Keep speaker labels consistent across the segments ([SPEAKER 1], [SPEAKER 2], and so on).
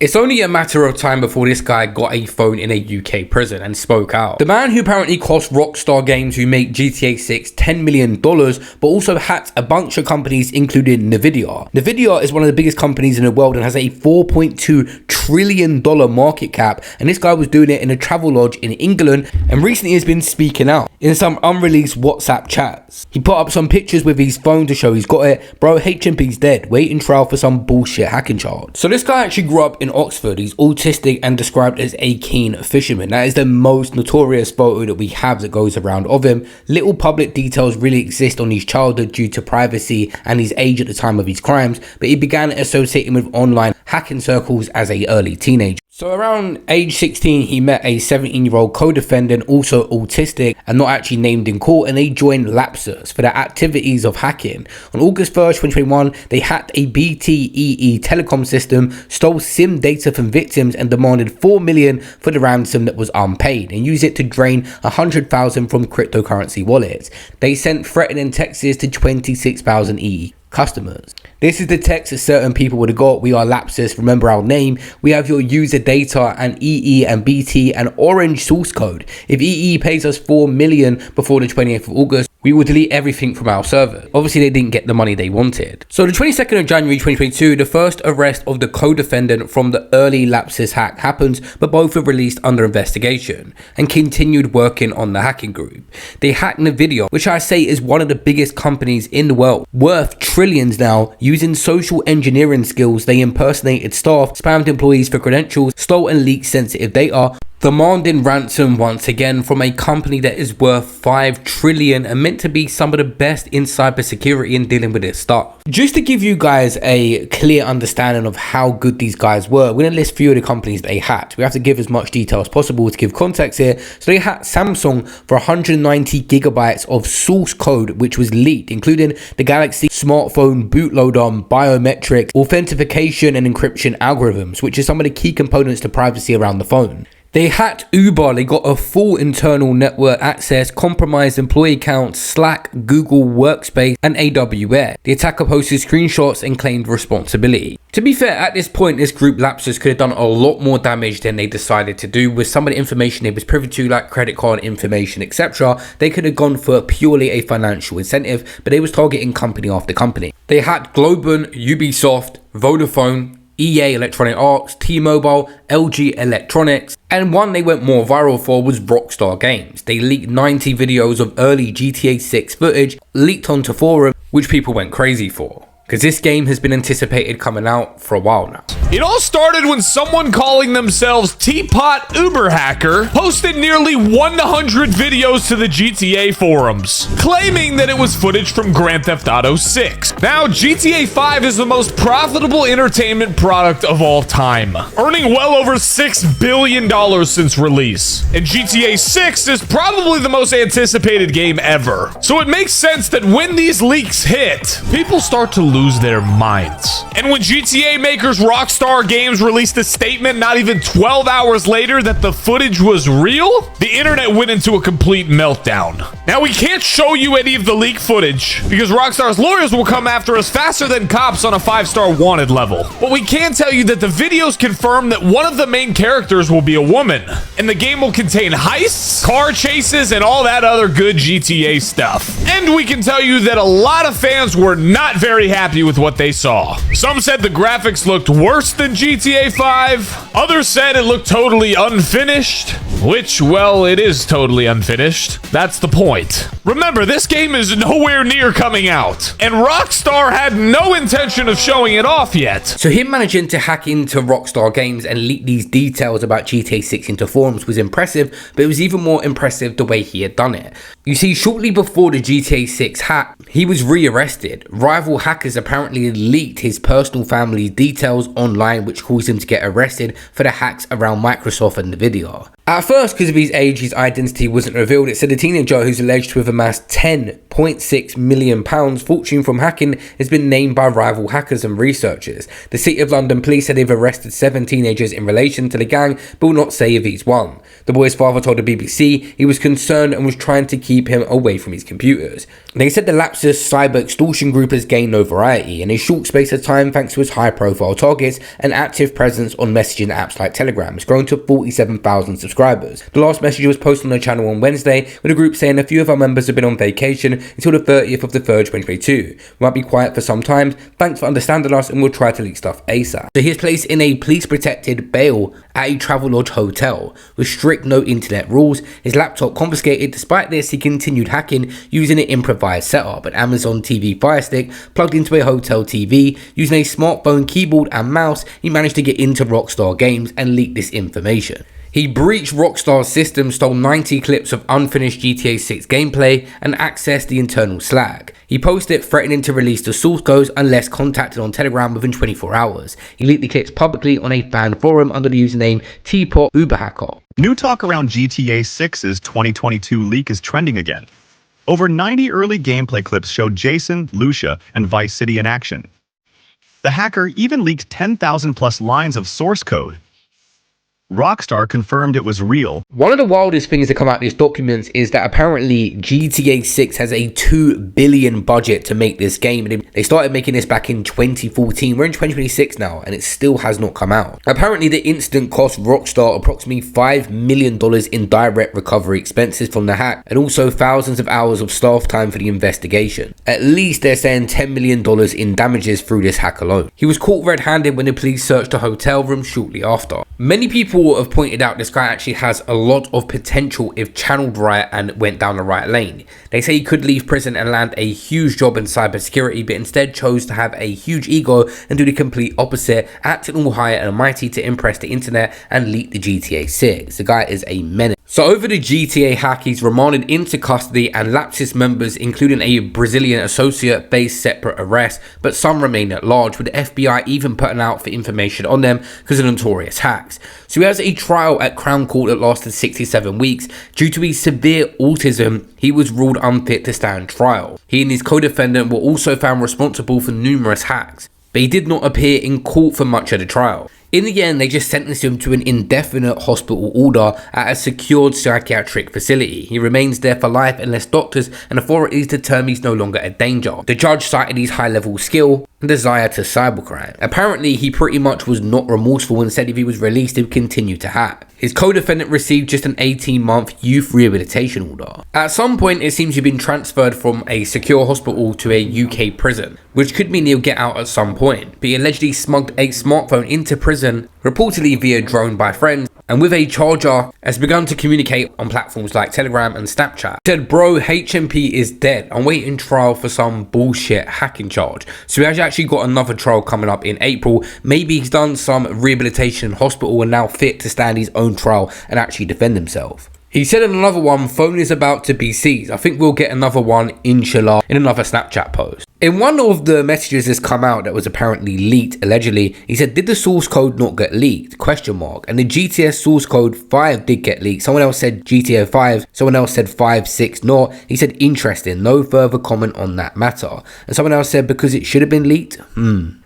[SPEAKER 1] It's only a matter of time before this guy got a phone in a UK prison and spoke out. The man who apparently cost Rockstar Games, who make GTA 6, $10 million, but also hacked a bunch of companies including Nvidia. Nvidia is one of the biggest companies in the world and has a $4.2 trillion market cap, and this guy was doing it in a travel lodge in England and recently has been speaking out in some unreleased WhatsApp chats. He put up some pictures with his phone to show he's got it. Bro, HMP's dead, waiting trial for some bullshit hacking charge. So this guy actually grew up in Oxford. He's autistic and described as a keen fisherman. That is the most notorious photo that we have that goes around of him. Little public details really exist on his childhood due to privacy and his age at the time of his crimes, but he began associating with online hacking circles as a early teenager. So around age 16, he met a 17-year-old co-defendant, also autistic and not actually named in court, and they joined Lapsus for their activities of hacking. On August 1st, 2021, they hacked a BTEE telecom system, stole SIM data from victims and demanded $4 million for the ransom that was unpaid, and used it to drain $100,000 from cryptocurrency wallets. They sent threatening texts to 26,000 EE customers. This is the text that certain people would have got. We are Lapsus, remember our name. We have your user data and EE and BT and orange source code. If EE pays us $4 million before the 28th of August, we will delete everything from our server. Obviously, they didn't get the money they wanted. So the 22nd of January 2022, the first arrest of the co-defendant from the early Lapsus hack happens, but both were released under investigation and continued working on the hacking group. They hacked Nvidia, which I say is one of the biggest companies in the world, worth trillions now. Using social engineering skills, they impersonated staff, spammed employees for credentials, stole and leaked sensitive data, demanding ransom once again from a company that is worth 5 trillion and meant to be some of the best in cybersecurity and dealing with its stuff. Just to give you guys a clear understanding of how good these guys were, we're going to list a few of the companies they hacked. We have to give as much detail as possible to give context here. So they hacked Samsung for 190 gigabytes of source code, which was leaked, including the Galaxy smartphone bootloader, biometrics, authentication and encryption algorithms, which are some of the key components to privacy around the phone. They hacked Uber. They got a full internal network access, compromised employee accounts, Slack, Google Workspace, and AWS. The attacker posted screenshots and claimed responsibility. To be fair, at this point, this group Lapsus could have done a lot more damage than they decided to do with some of the information they was privy to, like credit card information, etc. They could have gone for purely a financial incentive, but they was targeting company after company. They hacked Globant, Ubisoft, Vodafone, EA Electronic Arts, T-Mobile, LG Electronics, and one they went more viral for was Rockstar Games. They leaked 90 videos of early GTA 6 footage, leaked onto forum, which people went crazy for, because this game has been anticipated coming out for a while now.
[SPEAKER 2] It all started when someone calling themselves Teapot Uber Hacker posted nearly 100 videos to the GTA forums, claiming that it was footage from Grand Theft Auto 6. Now, GTA 5 is the most profitable entertainment product of all time, earning well over $6 billion since release. And GTA 6 is probably the most anticipated game ever. So it makes sense that when these leaks hit, people start to lose their minds. And when GTA makers Rockstar Games released a statement not even 12 hours later that the footage was real, the internet went into a complete meltdown. Now, we can't show you any of the leak footage because Rockstar's lawyers will come after us faster than cops on a 5-star wanted level. But we can tell you that the videos confirm that one of the main characters will be a woman, and the game will contain heists, car chases, and all that other good GTA stuff. And we can tell you that a lot of fans were not very happy with what they saw. Some said the graphics looked worse than GTA 5. Others said it looked totally unfinished, which, well, it is totally unfinished. That's the point. Remember, this game is nowhere near coming out, and Rockstar had no intention of showing it off yet.
[SPEAKER 1] So him managing to hack into Rockstar Games and leak these details about GTA 6 into forums was impressive, but it was even more impressive the way he had done it. You see, shortly before the GTA 6 hack, he was rearrested. Rival hackers apparently leaked his personal family details online, which caused him to get arrested for the hacks around Microsoft and Nvidia. At first, because of his age, his identity wasn't revealed. It said the teenager, who's alleged to have amassed £10.6 million fortune from hacking, has been named by rival hackers and researchers. The City of London police said they've arrested 7 teenagers in relation to the gang, but will not say if he's one. The boy's father told the BBC he was concerned and was trying to keep him away from his computers. They said the Lapsus cyber extortion group has gained notoriety in a short space of time thanks to its high-profile targets and active presence on messaging apps like Telegram. It's grown to 47,000 subscribers. The last message was posted on the channel on Wednesday, with the group saying a few of our members have been on vacation until the 30th of the 3rd, 2022. We might be quiet for some time. Thanks for understanding us, and we'll try to leak stuff ASAP. So he's placed in a police-protected bail at a Travelodge hotel with strict no internet rules. His laptop confiscated. Despite this, he continued hacking using an improvised setup, an Amazon TV Fire Stick plugged into a hotel TV. Using a smartphone keyboard and mouse, he managed to get into Rockstar Games and leak this information. He breached Rockstar's system, stole 90 clips of unfinished GTA 6 gameplay, and accessed the internal Slack. He posted threatening to release the source codes unless contacted on Telegram within 24 hours. He leaked the clips publicly on a fan forum under the username Teapot Uberhacker.
[SPEAKER 3] New talk around GTA 6's 2022 leak is trending again. Over 90 early gameplay clips showed Jason, Lucia, and Vice City in action. The hacker even leaked 10,000 plus lines of source code. Rockstar confirmed it was real.
[SPEAKER 1] One of the wildest things to come out of these documents is that apparently GTA 6 has a $2 billion budget to make this game. And they started making this back in 2014. We're in 2026 now, and it still has not come out. Apparently, the incident cost Rockstar approximately $5 million in direct recovery expenses from the hack, and also thousands of hours of staff time for the investigation. At least they're saying $10 million in damages through this hack alone. He was caught red-handed when the police searched the hotel room shortly after. Many people have pointed out this guy actually has a lot of potential if channeled right and went down the right lane. They say he could leave prison and land a huge job in cybersecurity, but instead chose to have a huge ego and do the complete opposite, acting all high and mighty to impress the internet and leak the GTA 6. The guy is a menace. So over the GTA hack, he's remanded into custody, and Lapsus members, including a Brazilian associate, face separate arrests, but some remain at large, with the FBI even putting out for information on them because of notorious hacks. So he has a trial at Crown Court that lasted 67 weeks. Due to his severe autism, he was ruled unfit to stand trial. He and his co-defendant were also found responsible for numerous hacks, but he did not appear in court for much of the trial. In the end, they just sentenced him to an indefinite hospital order at a secured psychiatric facility. He remains there for life unless doctors and authorities determine he's no longer a danger. The judge cited his high-level skill and desire to cybercrime. Apparently, he pretty much was not remorseful and said if he was released, he would continue to hack. His co-defendant received just an 18-month youth rehabilitation order. At some point, it seems he'd been transferred from a secure hospital to a UK prison, which could mean he'll get out at some point. But he allegedly smuggled a smartphone into prison, reportedly via drone by friends, and with a charger has begun to communicate on platforms like Telegram and Snapchat. He said, bro, HMP is dead. I'm waiting trial for some bullshit hacking charge. So he has actually got another trial coming up in April. Maybe he's done some rehabilitation in hospital and now fit to stand his own trial and actually defend himself. He said in another one, phone is about to be seized. I think we'll get another one, inshallah, in another Snapchat post. In one of the messages that's come out that was apparently leaked, allegedly, he said, did the source code not get leaked? Question mark. And the GTS source code 5 did get leaked. Someone else said GTA 5. Someone else said 5.6 not. He said, interesting. No further comment on that matter. And someone else said, because it should have been leaked?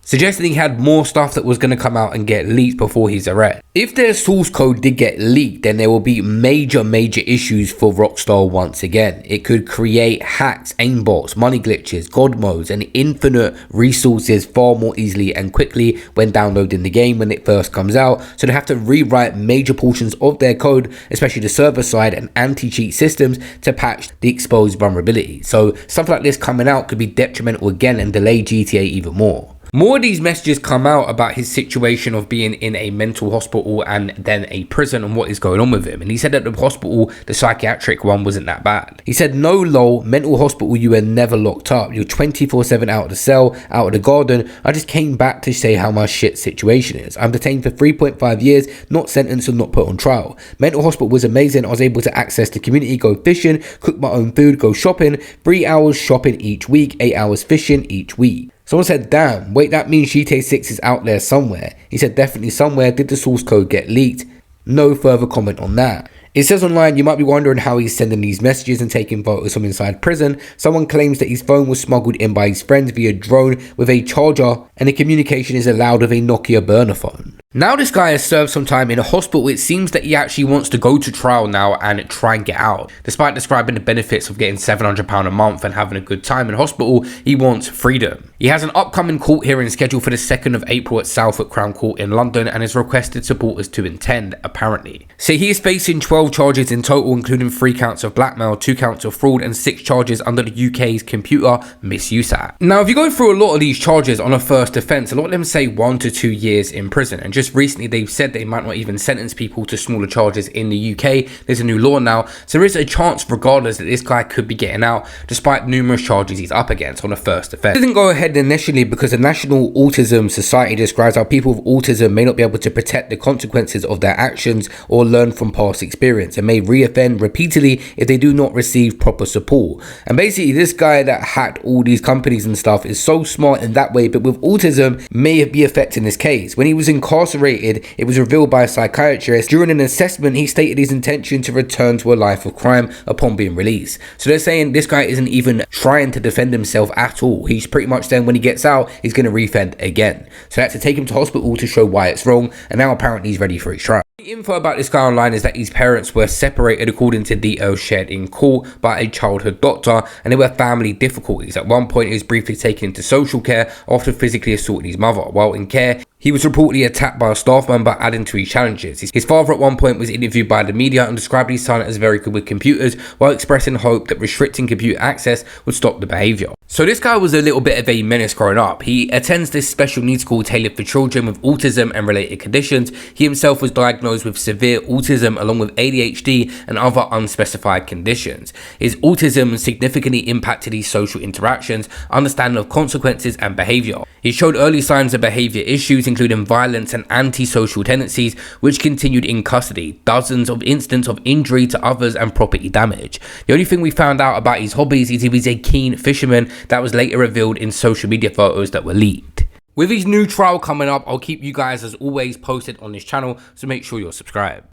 [SPEAKER 1] Suggesting he had more stuff that was going to come out and get leaked before his arrest. If their source code did get leaked, then there will be major issues for Rockstar once again. It could create hacks, aimbots, money glitches, god modes, and infinite resources far more easily and quickly when downloading the game when it first comes out. So they have to rewrite major portions of their code, especially the server side and anti-cheat systems, to patch the exposed vulnerability. So stuff like this coming out could be detrimental again and delay GTA even more. More of these messages come out about his situation of being in a mental hospital and then a prison and what is going on with him. And he said that the hospital, the psychiatric one, wasn't that bad. He said, no lol, mental hospital, you were never locked up. You're 24/7 out of the cell, out of the garden. I just came back to say how my shit situation is. I'm detained for 3.5 years, not sentenced and not put on trial. Mental hospital was amazing. I was able to access the community, go fishing, cook my own food, go shopping, 3 hours shopping each week, 8 hours fishing each week. Someone said, damn, wait, that means GTA 6 is out there somewhere. He said, definitely somewhere. Did the source code get leaked? No further comment on that. It says online, you might be wondering how he's sending these messages and taking photos from inside prison. Someone claims that his phone was smuggled in by his friends via drone with a charger, and the communication is allowed with a Nokia burner phone. Now this guy has served some time in a hospital. It seems that he actually wants to go to trial now and try and get out. Despite describing the benefits of getting £700 a month and having a good time in hospital, he wants freedom. He has an upcoming court hearing scheduled for the 2nd of April at Southwark Crown Court in London and has requested supporters to attend, apparently. So he is facing 12 charges in total, including 3 counts of blackmail, 2 counts of fraud and 6 charges under the UK's Computer Misuse Act. Now, if you go through a lot of these charges on a first offence, a lot of them say 1 to 2 years in prison, and just recently they've said they might not even sentence people to smaller charges in the UK. There's a new law now, so there is a chance regardless that this guy could be getting out despite numerous charges he's up against on a first offence. It didn't go ahead initially because the National Autism Society describes how people with autism may not be able to protect the consequences of their actions or learn from past experience and may reoffend repeatedly if they do not receive proper support. And basically this guy that hacked all these companies and stuff is so smart in that way, but with autism may be affecting this case. When he was incarcerated, it was revealed by a psychiatrist. During an assessment, he stated his intention to return to a life of crime upon being released. So they're saying this guy isn't even trying to defend himself at all. He's pretty much saying when he gets out, he's going to reoffend again. So they had to take him to hospital to show why it's wrong, and now apparently he's ready for his trial. The info about this guy online is that his parents were separated according to details shared in court by a childhood doctor, and there were family difficulties. At one point he was briefly taken into social care after physically assaulting his mother. While in care, he was reportedly attacked by a staff member, adding to his challenges. His father at one point was interviewed by the media and described his son as very good with computers, while expressing hope that restricting computer access would stop the behaviour. So this guy was a little bit of a menace growing up. He attends this special needs school tailored for children with autism and related conditions. He himself was diagnosed with severe autism along with ADHD and other unspecified conditions. His autism significantly impacted his social interactions, understanding of consequences and behaviour. He showed early signs of behaviour issues including violence and antisocial tendencies, which continued in custody. Dozens of incidents of injury to others and property damage. The only thing we found out about his hobbies is he was a keen fisherman. That was later revealed in social media photos that were leaked. With his new trial coming up, I'll keep you guys as always posted on this channel, so make sure you're subscribed.